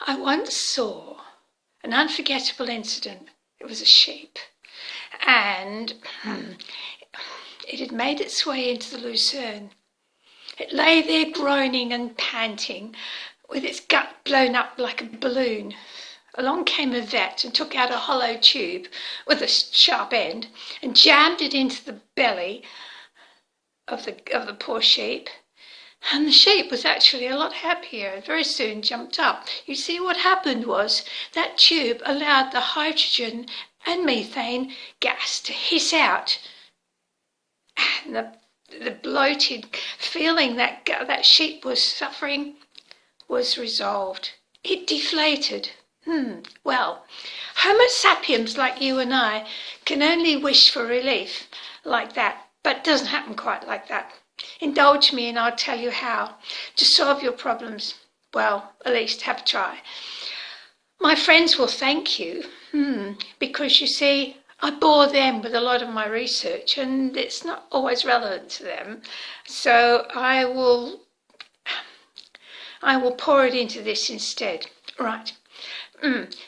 I once saw an unforgettable incident. It was a sheep, and it had made its way into the lucerne. It lay there groaning and panting, with its gut blown up like a balloon. Along came a vet and took out a hollow tube with a sharp end and jammed it into the belly of the poor sheep. And the sheep was actually a lot happier and very soon jumped up. You see, what happened was that tube allowed the hydrogen and methane gas to hiss out. And the bloated feeling that sheep was suffering was resolved. It deflated. Well, Homo sapiens like you and I can only wish for relief like that, but it doesn't happen quite like that. Indulge me and I'll tell you how to solve your problems. Well, at least have a try. My friends will thank you because you see, I bore them with a lot of my research and it's not always relevant to them. So I will pour it into this instead. Right.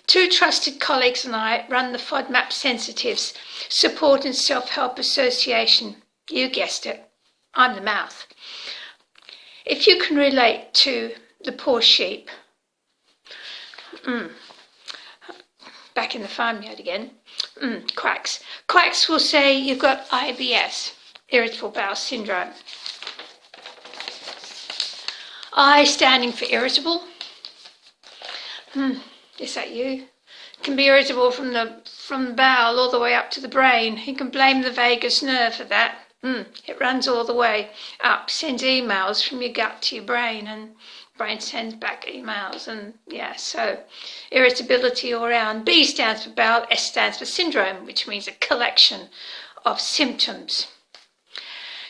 Two trusted colleagues and I run the FODMAP Sensitives Support and Self-Help Association. You guessed it. I'm the mouth. If you can relate to the poor sheep, back in the farmyard again, quacks. Quacks will say you've got IBS, irritable bowel syndrome. I standing for irritable. Is that you? Can be irritable from the bowel all the way up to the brain. You can blame the vagus nerve for that. It runs all the way up, sends emails from your gut to your brain, and brain sends back emails, and so irritability all around. B stands for bowel, S stands for syndrome, which means a collection of symptoms.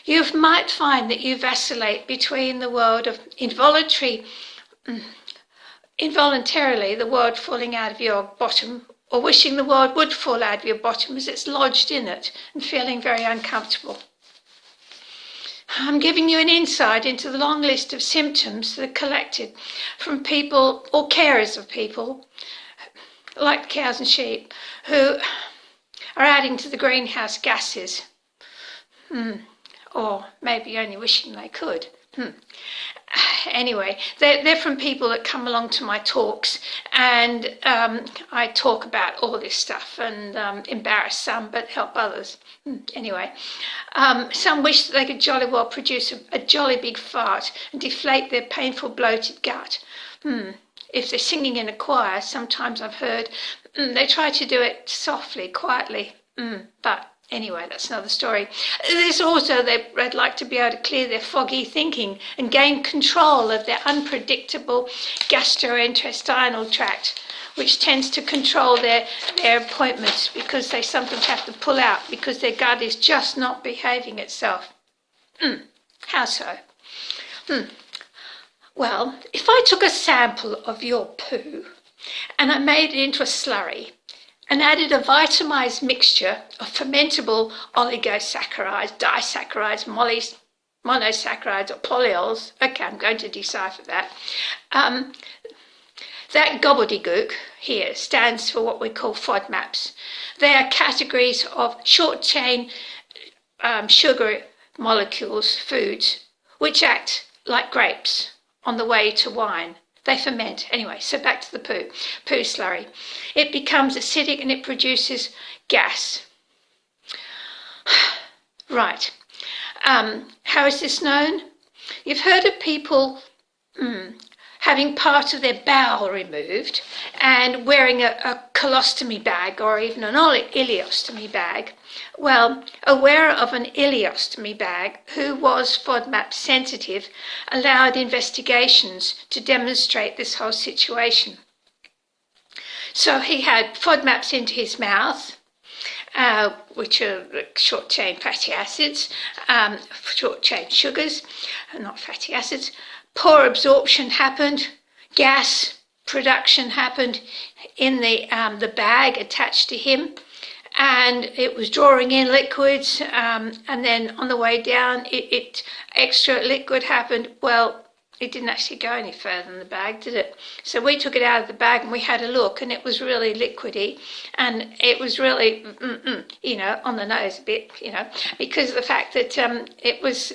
You might find that you vacillate between the world of involuntarily the world falling out of your bottom, or wishing the world would fall out of your bottom as it's lodged in it, and feeling very uncomfortable. I'm giving you an insight into the long list of symptoms that are collected from people or carers of people, like cows and sheep, who are adding to the greenhouse gases, or maybe only wishing they could. Anyway, they're from people that come along to my talks, and I talk about all this stuff and embarrass some but help others. Anyway, some wish that they could jolly well produce a jolly big fart and deflate their painful bloated gut. If they're singing in a choir, sometimes I've heard they try to do it softly, quietly, but anyway, that's another story. There's also they'd like to be able to clear their foggy thinking and gain control of their unpredictable gastrointestinal tract, which tends to control their appointments because they sometimes have to pull out because their gut is just not behaving itself. How so? Well, if I took a sample of your poo and I made it into a slurry, and added a vitamized mixture of fermentable oligosaccharides, disaccharides, monosaccharides, or polyols. Okay, I'm going to decipher that. That gobbledygook here stands for what we call FODMAPs. They are categories of short-chain sugar molecules, foods, which act like grapes on the way to wine. They ferment. Anyway, so back to the poo slurry. It becomes acidic and it produces gas. Right. How is this known? You've heard of people having part of their bowel removed and wearing a colostomy bag or even an ileostomy bag. Well, a wearer of an ileostomy bag who was FODMAP sensitive allowed investigations to demonstrate this whole situation. So he had FODMAPs into his mouth, which are short-chain fatty acids, short-chain sugars, not fatty acids. Poor absorption happened, gas production happened in the bag attached to him, and it was drawing in liquids, and then on the way down, extra liquid happened. Well, it didn't actually go any further than the bag, did it? So we took it out of the bag and we had a look, and it was really liquidy, and it was really, on the nose a bit, because of the fact that it was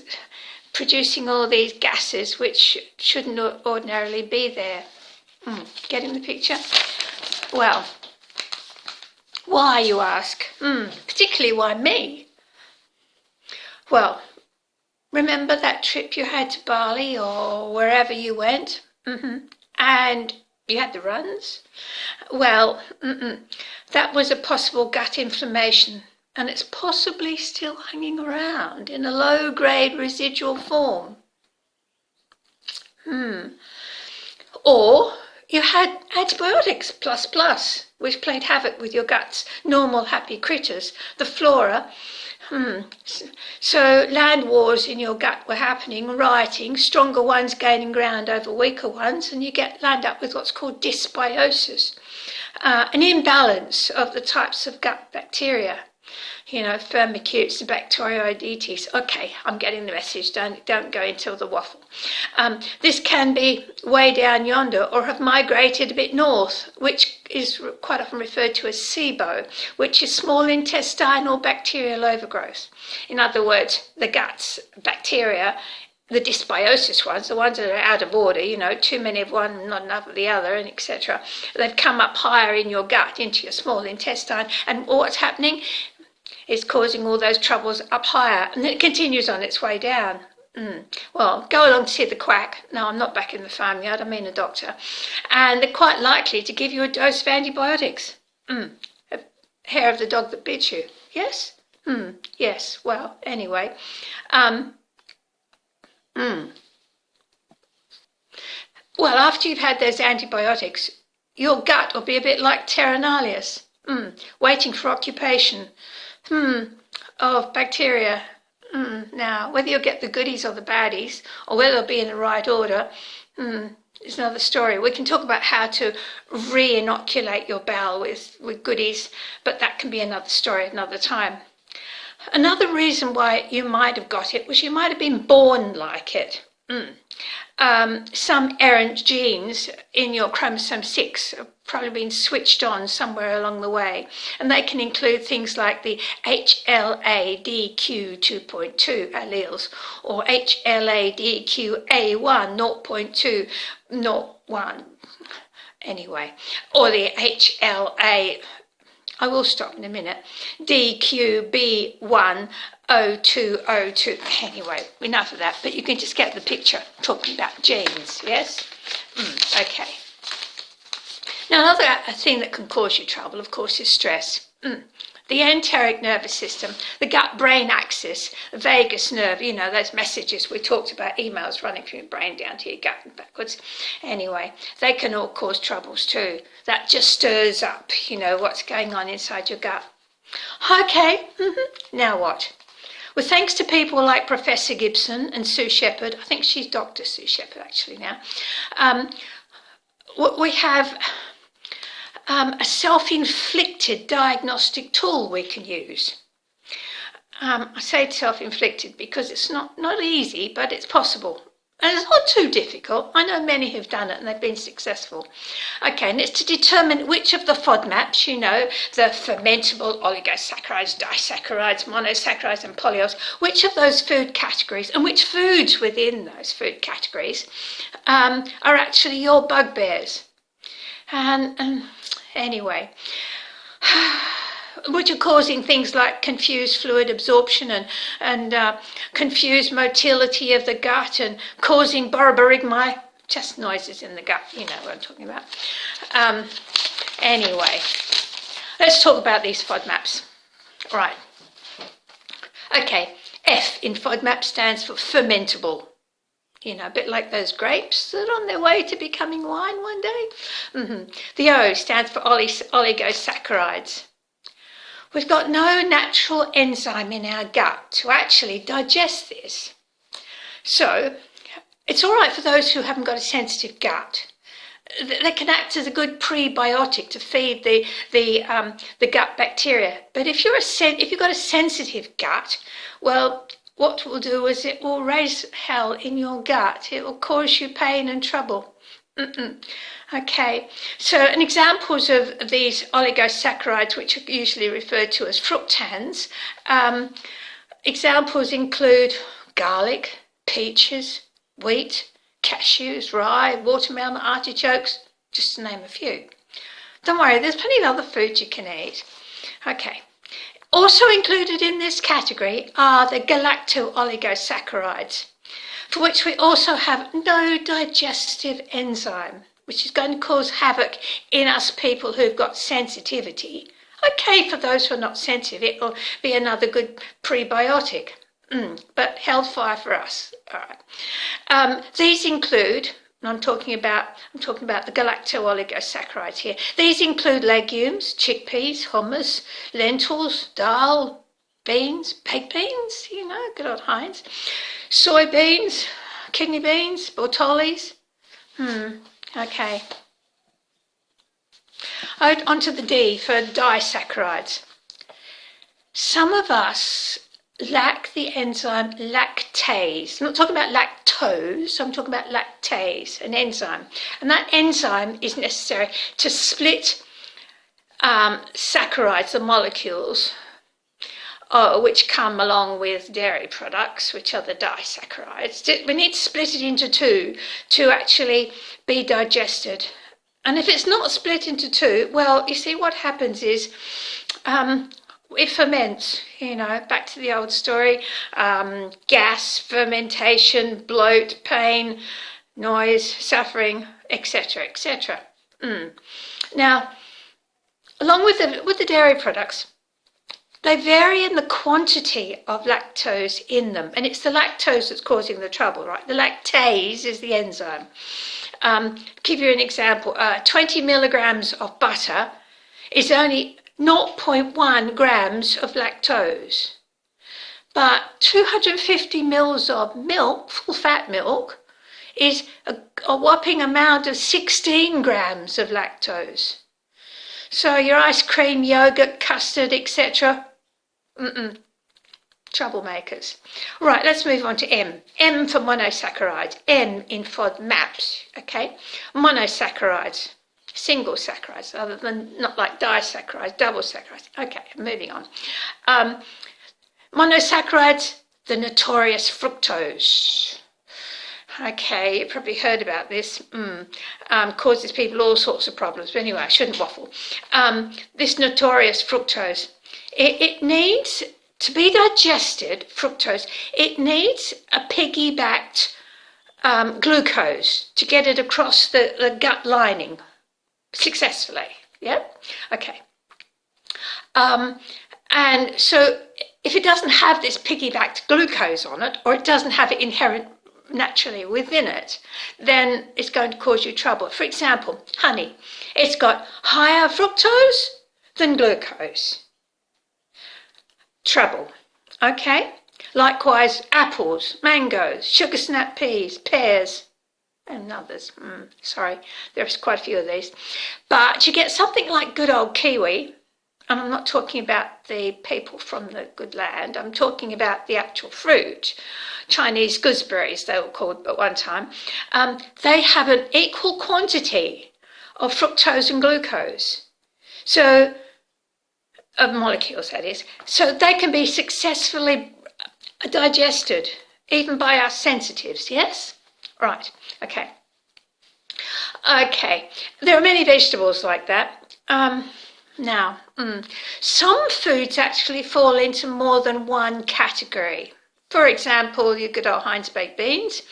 producing all these gases which shouldn't ordinarily be there. Getting the picture? Well, why, you ask? Particularly why me? Well, remember that trip you had to Bali or wherever you went? And you had the runs? Well, that was a possible gut inflammation, and it's possibly still hanging around in a low-grade residual form. Or you had antibiotics plus, which played havoc with your gut's normal happy critters, the flora. So land wars in your gut were happening, rioting, stronger ones gaining ground over weaker ones, and you land up with what's called dysbiosis, an imbalance of the types of gut bacteria. Firmicutes, bacteroidetes. Okay, I'm getting the message. Don't go into the waffle. This can be way down yonder or have migrated a bit north, which is quite often referred to as SIBO, which is small intestinal bacterial overgrowth. In other words, the gut's bacteria, the dysbiosis ones, the ones that are out of order, too many of one, not enough of the other, and etc. They've come up higher in your gut into your small intestine, and what's happening is causing all those troubles up higher, and then it continues on its way down. Well, go along to see the quack. No, I'm not back in the farmyard, I mean a doctor. And they're quite likely to give you a dose of antibiotics. Hair of the dog that bit you. Yes? Yes, well, anyway. Well, after you've had those antibiotics, your gut will be a bit like Terranalius, waiting for occupation. Of bacteria. Now, whether you'll get the goodies or the baddies, or whether they'll be in the right order, is another story. We can talk about how to re-inoculate your bowel with goodies, but that can be another story another time. Another reason why you might have got it was you might have been born like it. Some errant genes in your chromosome 6 have probably been switched on somewhere along the way, and they can include things like the HLA-DQ 2.2 alleles or HLA-DQ-A1 0.201 anyway, or the HLA, I will stop in a minute, DQB10202. Anyway, enough of that, but you can just get the picture talking about genes, yes? Okay. Now, another thing that can cause you trouble, of course, is stress. The enteric nervous system, the gut-brain axis, the vagus nerve, those messages we talked about, emails running from your brain down to your gut and backwards. Anyway, they can all cause troubles too. That just stirs up, what's going on inside your gut. Okay, now what? Well, thanks to people like Professor Gibson and Sue Shepherd, I think she's Dr. Sue Shepherd actually now, we have a self-inflicted diagnostic tool we can use. I say self-inflicted because it's not easy, but it's possible. And it's not too difficult. I know many who've done it and they've been successful. Okay, and it's to determine which of the FODMAPs, the fermentable oligosaccharides, disaccharides, monosaccharides and polyols, which of those food categories and which foods within those food categories are actually your bugbears. And anyway, which are causing things like confused fluid absorption and confused motility of the gut and causing borborygmi, just noises in the gut, you know what I'm talking about. Anyway, let's talk about these FODMAPs. Right. Okay, F in FODMAP stands for fermentable. A bit like those grapes that are on their way to becoming wine one day. The O stands for oligosaccharides. We've got no natural enzyme in our gut to actually digest this. So it's all right for those who haven't got a sensitive gut. They can act as a good prebiotic to feed the gut bacteria. But if you've got a sensitive gut, well, what it will do is it will raise hell in your gut. It will cause you pain and trouble. Okay, so and examples of these oligosaccharides, which are usually referred to as fructans, examples include garlic, peaches, wheat, cashews, rye, watermelon, artichokes, just to name a few. Don't worry, there's plenty of other foods you can eat. Okay. Also included in this category are the galacto-oligosaccharides, for which we also have no digestive enzyme, which is going to cause havoc in us people who've got sensitivity. Okay, for those who are not sensitive, it will be another good prebiotic, but hellfire for us. All right. These include, and I'm talking about the galacto-oligosaccharides here. These include legumes, chickpeas, hummus, lentils, dal, beans, baked beans, good old Heinz, soybeans, kidney beans, bortolis. Okay. On to the D for disaccharides. Some of us lack the enzyme lactase. I'm not talking about lactose, I'm talking about lactase, an enzyme. And that enzyme is necessary to split saccharides, the molecules, which come along with dairy products, which are the disaccharides. We need to split it into two to actually be digested. And if it's not split into two, well, you see what happens is it ferments, back to the old story, gas, fermentation, bloat, pain, noise, suffering, etc., etc. Now, along with the dairy products, they vary in the quantity of lactose in them, and it's the lactose that's causing the trouble, right? The lactase is the enzyme. Give you an example, 20 milligrams of butter is only 0.1 grams of lactose, but 250 mils of milk, full fat milk, is a whopping amount of 16 grams of lactose. So your ice cream, yogurt, custard, etc. Troublemakers. Right, let's move on to M. M for monosaccharides. M in FODMAPs, okay? Monosaccharides, single saccharides, other than not like disaccharides, double saccharides. Okay, moving on. Monosaccharides, the notorious fructose. Okay, you probably heard about this. Causes people all sorts of problems. But anyway, I shouldn't waffle. This notorious fructose, it needs to be digested, fructose, it needs a piggybacked glucose to get it across the gut lining successfully. Yeah? Okay. And so if it doesn't have this piggybacked glucose on it, or it doesn't have it inherent naturally within it, then it's going to cause you trouble. For example, honey. It's got higher fructose than glucose. Trouble. Okay? Likewise, apples, mangoes, sugar snap peas, pears, and others. Sorry, there's quite a few of these. But you get something like good old kiwi, and I'm not talking about the people from the good land, I'm talking about the actual fruit. Chinese gooseberries, they were called at one time. They have an equal quantity of fructose and glucose. So, of molecules, that is. So they can be successfully digested, even by us sensitives, yes? Right, okay. Okay, there are many vegetables like that. Now, some foods actually fall into more than one category. For example, your good old Heinz baked beans.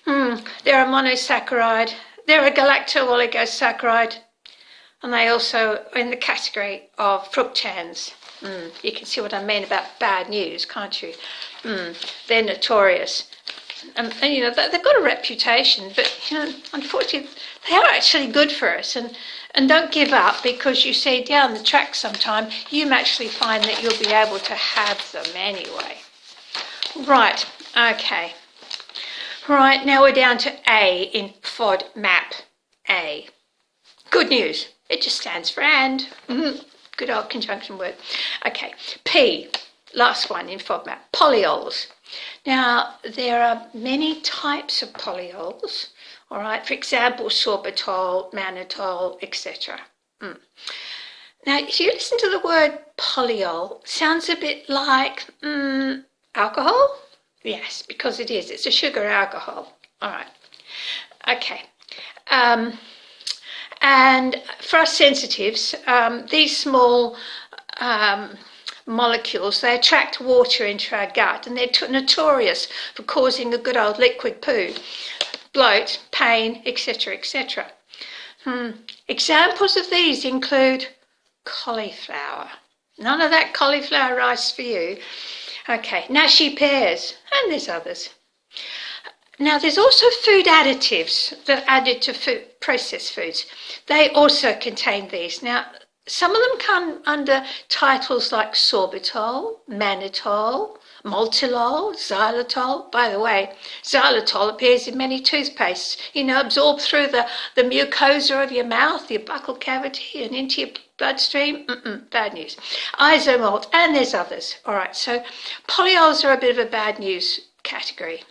They're a monosaccharide. They're a galacto-oligosaccharide. And they also are in the category of fructans. You can see what I mean about bad news, can't you? They're notorious. And they've got a reputation, but, unfortunately, they are actually good for us. And don't give up, because you see down the track sometime, you may actually find that you'll be able to have them anyway. Right, okay. Right, now we're down to A in FODMAP. A. Good news. It just stands for and. Good old conjunction word. Okay. P, last one in FODMAP. Polyols. Now, there are many types of polyols, all right? For example, sorbitol, mannitol, etc. Now, if you listen to the word polyol, sounds a bit like alcohol? Yes, because it is. It's a sugar alcohol. All right. Okay. And for us sensitives, these small molecules, they attract water into our gut, and they're notorious for causing a good old liquid poo, bloat, pain, etc., etc. Examples of these include cauliflower. None of that cauliflower rice for you. Okay, nashi pears, and there's others. Now, there's also food additives that are added to processed foods. They also contain these. Now, some of them come under titles like sorbitol, mannitol, maltolol, xylitol. By the way, xylitol appears in many toothpastes, absorbed through the mucosa of your mouth, your buccal cavity, and into your bloodstream. Bad news. Isomalt, and there's others. All right, so polyols are a bit of a bad news category.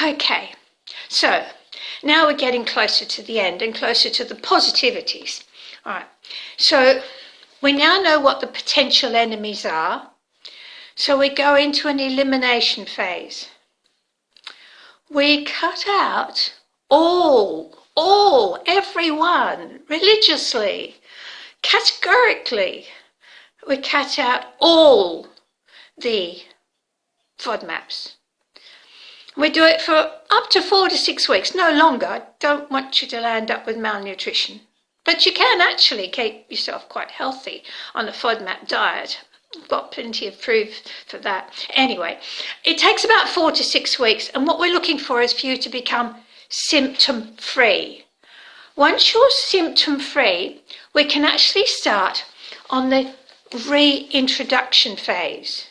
Okay, so now we're getting closer to the end and closer to the positivities. All right, so we now know what the potential enemies are. So we go into an elimination phase. We cut out everyone, religiously, categorically. We cut out all the FODMAPs. We do it for up to 4 to 6 weeks, no longer. I don't want you to land up with malnutrition. But you can actually keep yourself quite healthy on a FODMAP diet. I've got plenty of proof for that. Anyway, it takes about 4 to 6 weeks, and what we're looking for is for you to become symptom-free. Once you're symptom-free, we can actually start on the reintroduction phase.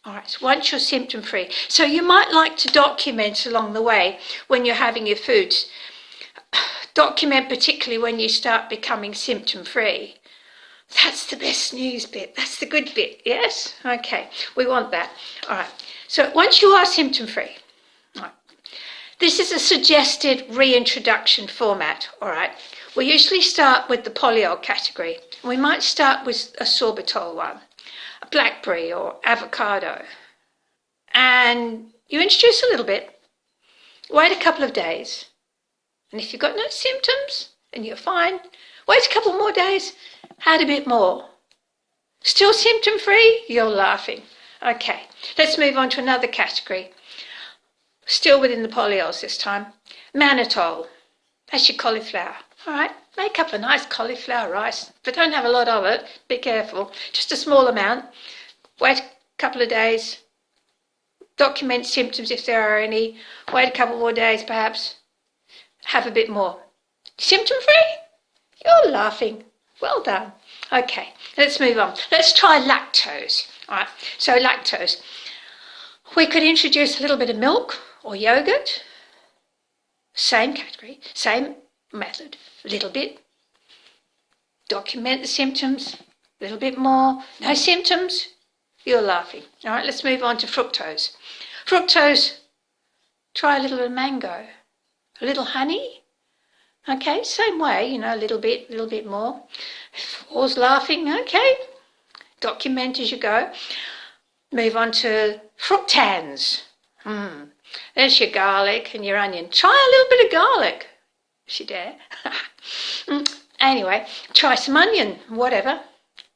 All right, so once you're symptom-free. So you might like to document along the way when you're having your foods. Document particularly when you start becoming symptom-free. That's the best news bit. That's the good bit, yes? Okay, we want that. All right, so once you are symptom-free, all right, this is a suggested reintroduction format, all right? We usually start with the polyol category. We might start with a sorbitol one, a blackberry or avocado. And you introduce a little bit, wait a couple of days. And if you've got no symptoms and you're fine, wait a couple more days, add a bit more. Still symptom-free? You're laughing. Okay, let's move on to another category. Still within the polyols this time. Mannitol. That's your cauliflower. All right, make up a nice cauliflower rice, but don't have a lot of it. Be careful. Just a small amount. Wait a couple of days. Document symptoms if there are any. Wait a couple more days perhaps. Have a bit more. Symptom-free? You're laughing. Well done. Okay, let's move on. Let's try lactose. All right, so lactose. We could introduce a little bit of milk or yogurt. Same category, same method. A little bit. Document the symptoms. A little bit more. No symptoms? You're laughing. All right, let's move on to fructose. Fructose, try a little bit of mango. A little honey. Okay, same way, a little bit more. All's laughing, okay. Document as you go. Move on to fructans. There's your garlic and your onion. Try a little bit of garlic, if you dare. Anyway, try some onion, whatever.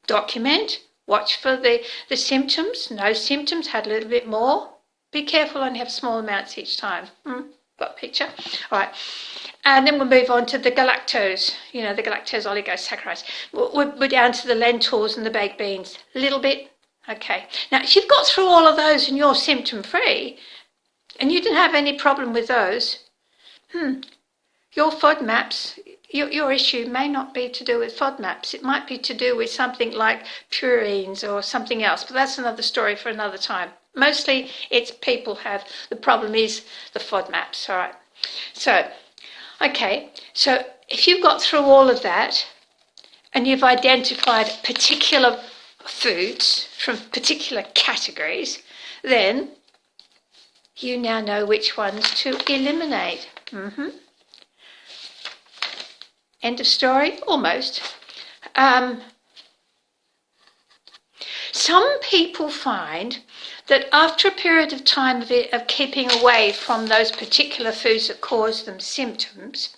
Document. Watch for the symptoms. No symptoms, had a little bit more. Be careful, only have small amounts each time. Got a picture? All right. And then we'll move on to the galactose, the galactose oligosaccharides. We're down to the lentils and the baked beans. A little bit. Okay. Now, if you've got through all of those and you're symptom-free, and you didn't have any problem with those, your FODMAPs, your issue may not be to do with FODMAPs. It might be to do with something like purines or something else, but that's another story for another time. Mostly it's people have, the problem is the FODMAPs, all right. So if you've got through all of that and you've identified particular foods from particular categories, then you now know which ones to eliminate. End of story? Almost. Some people find that after a period of time of keeping away from those particular foods that cause them symptoms,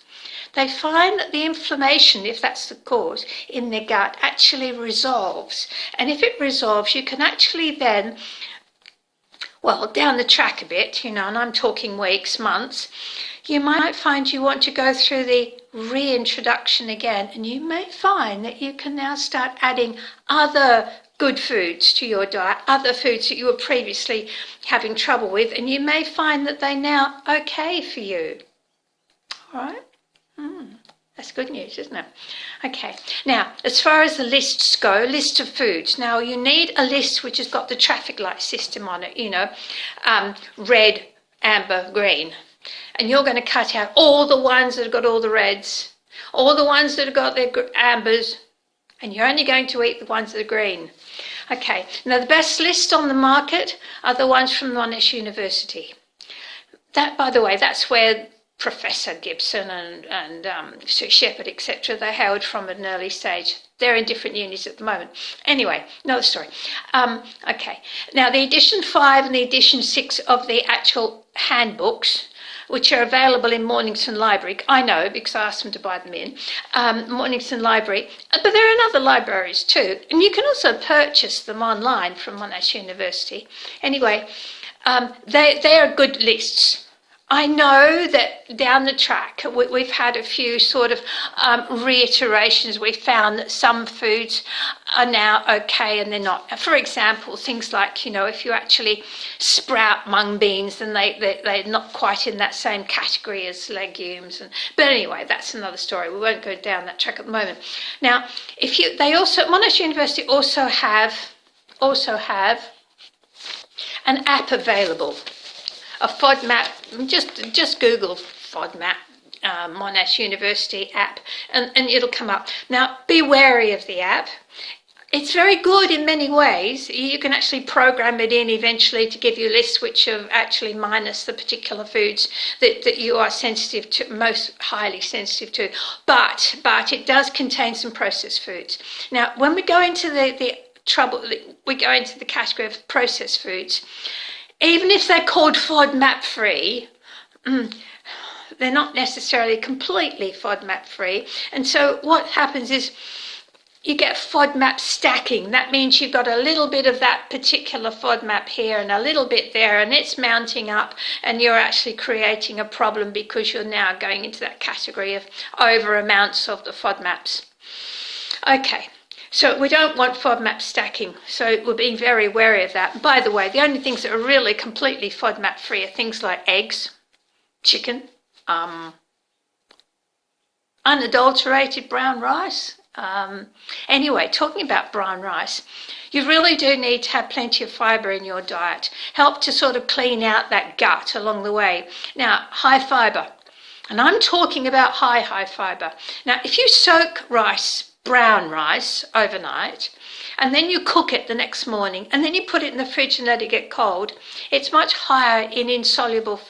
they find that the inflammation, if that's the cause, in their gut actually resolves. And if it resolves, you can actually then, well, down the track a bit, and I'm talking weeks, months, you might find you want to go through the reintroduction again, and you may find that you can now start adding other good foods to your diet, other foods that you were previously having trouble with, and you may find that they're now okay for you. All right? That's good news, isn't it? Okay. Now, as far as the lists go, list of foods. Now, you need a list which has got the traffic light system on it, red, amber, green. And you're going to cut out all the ones that have got all the reds, all the ones that have got their ambers, and you're only going to eat the ones that are green. Okay. Now, the best list on the market are the ones from Monash University. That, by the way, that's where Professor Gibson and Sir Shepherd, etc., they hailed from at an early stage. They're in different unis at the moment. Anyway, another story. Okay. Now, the edition 5 and the edition 6 of the actual handbooks, which are available in Mornington Library, I know because I asked them to buy them in, Mornington Library, but there are in other libraries too. And you can also purchase them online from Monash University. Anyway, they are good lists. I know that down the track we've had a few sort of reiterations. We found that some foods are now okay and they're not. For example, things like, if you actually sprout mung beans, then they're not quite in that same category as legumes. But anyway, that's another story. We won't go down that track at the moment. Now, Monash University also have an app available. A FODMAP, just Google FODMAP, Monash University app, and it'll come up. Now, be wary of the app. It's very good in many ways. You can actually program it in eventually to give you lists which are actually minus the particular foods that you are sensitive to, most highly sensitive to. But it does contain some processed foods. Now, when we go into we go into the category of processed foods, even if they're called FODMAP free, they're not necessarily completely FODMAP free. And so what happens is you get FODMAP stacking. That means you've got a little bit of that particular FODMAP here and a little bit there, and it's mounting up, and you're actually creating a problem because you're now going into that category of over amounts of the FODMAPs. Okay. So we don't want FODMAP stacking, so we're being very wary of that. By the way, the only things that are really completely FODMAP free are things like eggs, chicken, unadulterated brown rice. Anyway, talking about brown rice, you really do need to have plenty of fibre in your diet. Help to sort of clean out that gut along the way. Now, high fibre, and I'm talking about high fibre. Now, if you soak brown rice overnight, and then you cook it the next morning, and then you put it in the fridge and let it get cold, it's much higher in insoluble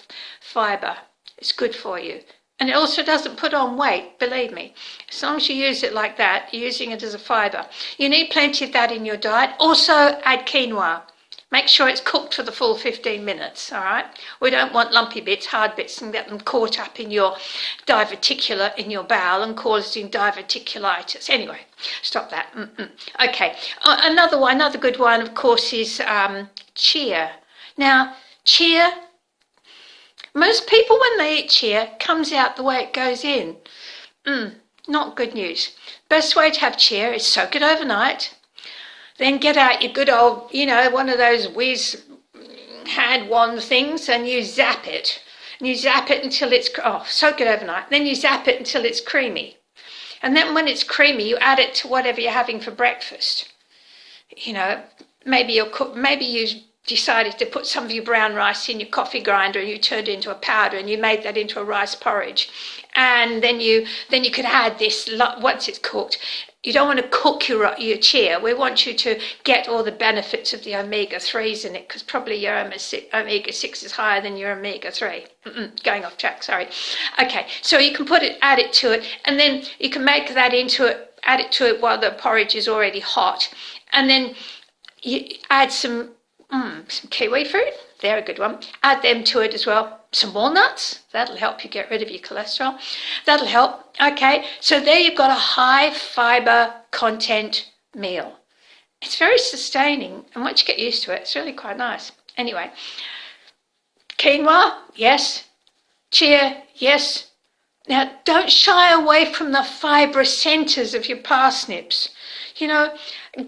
fibre. It's good for you. And it also doesn't put on weight, believe me. As long as you use it like that, you're using it as a fibre. You need plenty of that in your diet. Also, add quinoa. Make sure it's cooked for the full 15 minutes, all right? We don't want lumpy bits, hard bits, and get them caught up in your diverticular, in your bowel, and causing diverticulitis. Anyway, stop that. Okay, another good one, of course, is chia. Now, chia, most people, when they eat chia, comes out the way it goes in. Not good news. Best way to have chia is soak it overnight. Then get out your good old, one of those whiz hand wand things, and you zap it. And you zap it until it's, soak it overnight. Then you zap it until it's creamy. And then when it's creamy, you add it to whatever you're having for breakfast. Maybe you decided to put some of your brown rice in your coffee grinder and you turned it into a powder and you made that into a rice porridge. And then you could add this, once it's cooked, you don't want to cook your chia. We want you to get all the benefits of the omega-3s in it, because probably your omega-6 is higher than your omega-3. Going off track, sorry. Okay, so you can add it to it, and then you can make that into it, add it to it while the porridge is already hot, and then you add some kiwi fruit. They're a good one. Add them to it as well. Some walnuts. That'll help you get rid of your cholesterol. That'll help. Okay, so there you've got a high fibre content meal. It's very sustaining, and once you get used to it, it's really quite nice. Anyway, quinoa, yes. Chia, yes. Now, don't shy away from the fibrous centres of your parsnips. You know,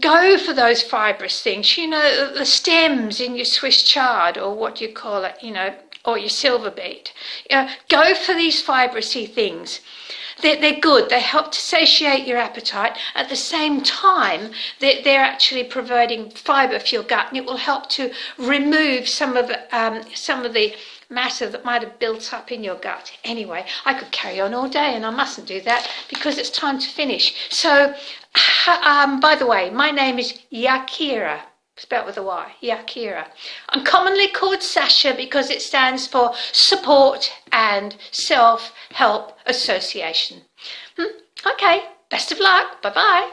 go for those fibrous things. You know, the stems in your Swiss chard, or what you call it, you know, or your silver beet. You know, go for these fibrousy things. They're good. They help to satiate your appetite. At the same time, they're actually providing fibre for your gut, and it will help to remove some of the matter that might have built up in your gut. Anyway, I could carry on all day, and I mustn't do that because it's time to finish. So, by the way, my name is Yakira, spelled with a Y, Yakira. I'm commonly called Sasha because it stands for Support and Self-Help Association. Okay, best of luck. Bye-bye.